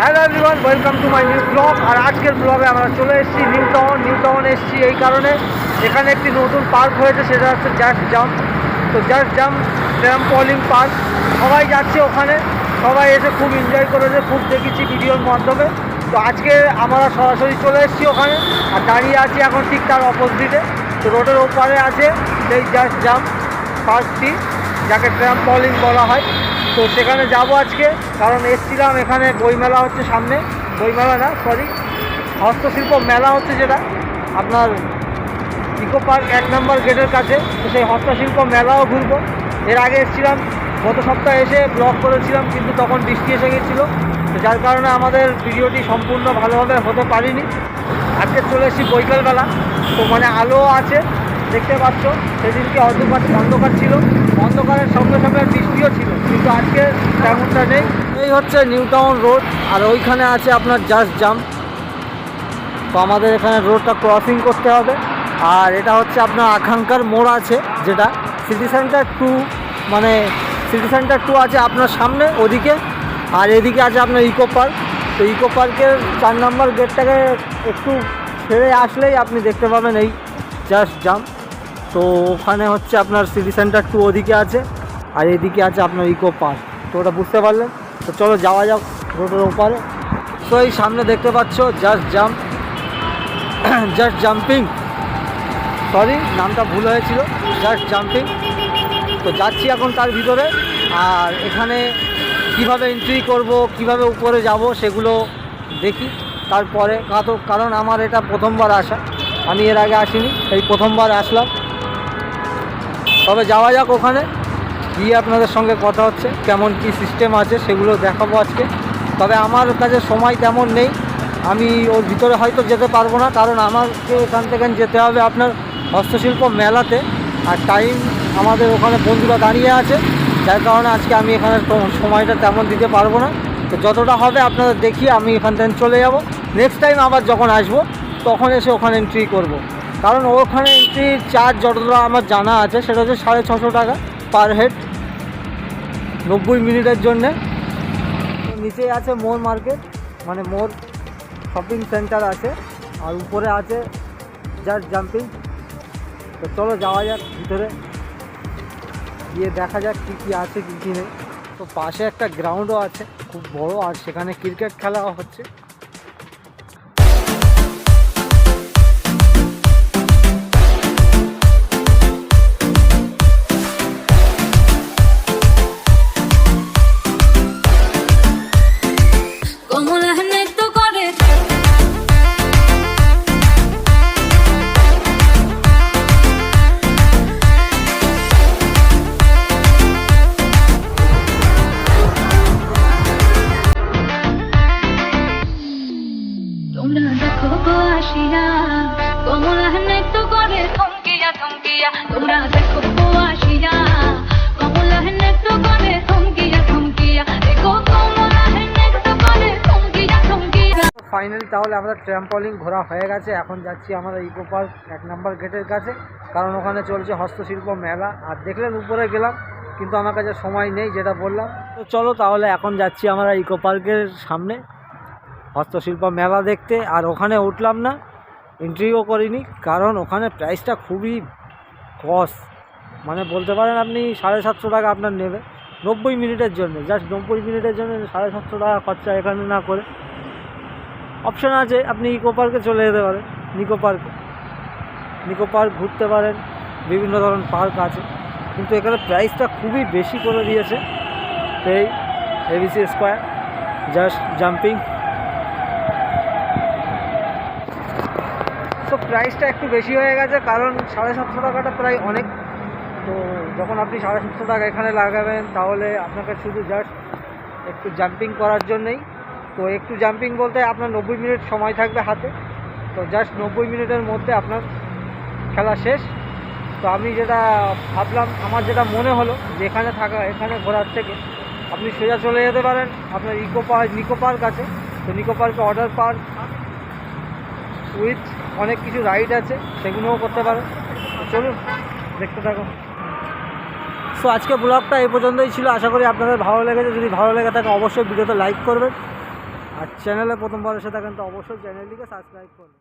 Hello everyone, welcome to my new blog. আর আজকের ব্লগে আমরা চলে এসেছি নিউ টাউন এসেছি এই কারণে, এখানে একটি নতুন পার্ক হয়েছে, সেটা হচ্ছে জাস্ট জাম্প। তো জাস্ট জাম্প ট্র্যাম্পলিং পার্ক, সবাই যাচ্ছে ওখানে, সবাই এসে খুব এনজয় করেছে, খুব দেখেছি ভিডিওর মাধ্যমে। তো আজকে আমরা সরাসরি চলে এসেছি ওখানে, আর দাঁড়িয়ে আছি এখন ঠিক তার অপোজিটে। তো রোডের ওপারে আছে সেই জাস্ট জাম্প পার্কটি, যাকে ট্র্যাম্পলিং বলা হয়। তো সেখানে যাব আজকে, কারণ এসেছিলাম এখানে বইমেলা হচ্ছে সামনে, বইমেলা না সরি, হস্তশিল্প মেলা হচ্ছে, যেটা আপনার ইকো পার্ক 1 নম্বর গেটের কাছে। তো সেই হস্তশিল্প মেলাও ঘুরবো। এর আগে এসেছিলাম, গত সপ্তাহে এসে ব্লগ করেছিলাম, কিন্তু তখন বৃষ্টি এসে গেছিলো, তো যার কারণে আমাদের ভিডিওটি সম্পূর্ণ ভালোভাবে হতে পারিনি। আজকে চলে এসেছি বৈকালবেলা, তো মানে আলো আছে দেখতে পাচ্ছ। সেদিনকে অন্ধকার ছিল, অন্ধকারের সঙ্গে সঙ্গে বৃষ্টিও ছিল, কিন্তু আজকে তেমনটা নেই। এই হচ্ছে নিউ টাউন রোড, আর ওইখানে আছে আপনার জাস্ট জাম্প। তো আমাদের এখানে রোডটা ক্রসিং করতে হবে। আর এটা হচ্ছে আপনার আকাঙ্ক্ষার মোড় আছে, যেটা সিটি সেন্টার 2, মানে সিটি সেন্টার 2 আছে আপনার সামনে ওদিকে, আর এদিকে আছে আপনার ইকো পার্ক। তো ইকো পার্কের 4 নম্বর গেটটাকে একটু ছেড়ে আসলেই আপনি দেখতে পাবেন এই জাস্ট জাম্প। তো ওখানে হচ্ছে আপনার সিটি সেন্টার 2 ওদিকে আছে, আর এদিকে আছে আপনার ইকো পার্ক। তো ওটা বুঝতে পারলেন। তো চলো যাওয়া যাক রোডের ওপারে। তো এই সামনে দেখতে পাচ্ছ just jump, just jumping, sorry নামটা ভুল হয়েছিল, জাস্ট জাম্পিং। তো যাচ্ছি এখন তার ভিতরে, আর এখানে কিভাবে এন্ট্রি করব, কিভাবে উপরে যাব সেগুলো দেখি তারপরে। কারণ আমার এটা প্রথমবার আসা, আমি এর আগে আসিনি, এই প্রথমবার আসলাম। তবে যাওয়া যাক ওখানে গিয়ে আপনাদের সঙ্গে কথা হচ্ছে, কেমন কি সিস্টেম আছে সেগুলো দেখাবো আজকে। তবে আমার কাছে সময় তেমন নেই, আমি ওর ভিতরে হয়তো যেতে পারবো না, কারণ আমাকে এখান থেকে যেতে হবে আপনার হস্তশিল্প মেলাতে, আর টাইম আমাদের ওখানে বন্ধুরা দাঁড়িয়ে আছে, যার কারণে আজকে আমি এখানে সময়টা তেমন দিতে পারবো না। তো যতটা হবে আপনাদের দেখিয়ে আমি এখান থেকে চলে যাব। নেক্সট টাইম আবার যখন আসবো তখন এসে ওখানে এন্ট্রি করব। কারণ ওখানে এন্ট্রির চার্জ যতটা আমার জানা আছে সেটা হচ্ছে 650 টাকা পার হেড, 90 মিনিটের জন্যে। নিচে আছে মোর মার্কেট, মানে মোর শপিং সেন্টার আছে, আর উপরে আছে জাস্ট জাম্পিং। তো চলো যাওয়া যাক ভিতরে, গিয়ে দেখা যাক কী কী আছে কী কী নেই। তো পাশে একটা গ্রাউন্ডও আছে খুব বড়, আর সেখানে ক্রিকেট খেলা হচ্ছে। ফাইনালি তাহলে আমাদের ট্র্যাম্পলিং ঘোরা হয়ে গেছে। এখন যাচ্ছি আমরা ইকো পার্ক 1 নম্বর গেটের কাছে, কারণ ওখানে চলছে হস্তশিল্প মেলা। আর দেখলেন উপরে গেলাম, কিন্তু আমার কাছে সময় নেই, যেটা বললাম। তো চলো তাহলে এখন যাচ্ছি আমরা ইকো পার্কের সামনে হস্তশিল্প মেলা দেখতে। আর ওখানে উঠলাম না, এন্ট্রিও করিনি, কারণ ওখানে প্রাইসটা খুবই কস্ট, মানে বলতে পারেন আপনি 750 টাকা আপনার নেবে 90 মিনিটের জন্য। জাস্ট 90 মিনিটের জন্য 750 টাকা খরচা এখানে না করে অপশান আছে আপনি ইকো পার্কে চলে যেতে পারেন। নিকো পার্ক ঘুরতে পারেন, বিভিন্ন ধরনের পার্ক আছে, কিন্তু এখানে প্রাইসটা খুবই বেশি করে দিয়েছে। এই এবিসি স্কোয়ার জাস্ট জাম্পিং, তো প্রাইসটা একটু বেশি হয়ে গেছে, কারণ 750 টাকাটা প্রায় অনেক। তো যখন আপনি 750 টাকা এখানে লাগাবেন, তাহলে আপনাকে শুধু জাস্ট একটু জাম্পিং করার জন্যই। তো একটু জাম্পিং বলতে আপনার 90 মিনিট সময় থাকবে হাতে, তো জাস্ট 90 মিনিটের মধ্যে আপনার খেলা শেষ। তো আমি যেটা ভাবলাম, আমার যেটা মনে হলো যে এখানে ঘোরার থেকে আপনি সোজা চলে যেতে পারেন আপনার নিকো পার্ক আছে। তো নিকো পার্কে ওয়াটার পার্ক উইথ অনেক কিছু রাইড আছে, সেগুলোও করতে পারেন। চলুন দেখতে থাকুন। সো আজকে ব্লগটা এই পর্যন্তই ছিল, আশা করি আপনাদের ভালো লেগেছে। যদি ভালো লেগে থাকে অবশ্যই ভিডিওতে লাইক করবেন, আর আর চ্যানেলে প্রথমবার এসে থাকেন তো অবশ্যই চ্যানেলটিকে সাবস্ক্রাইব করুন।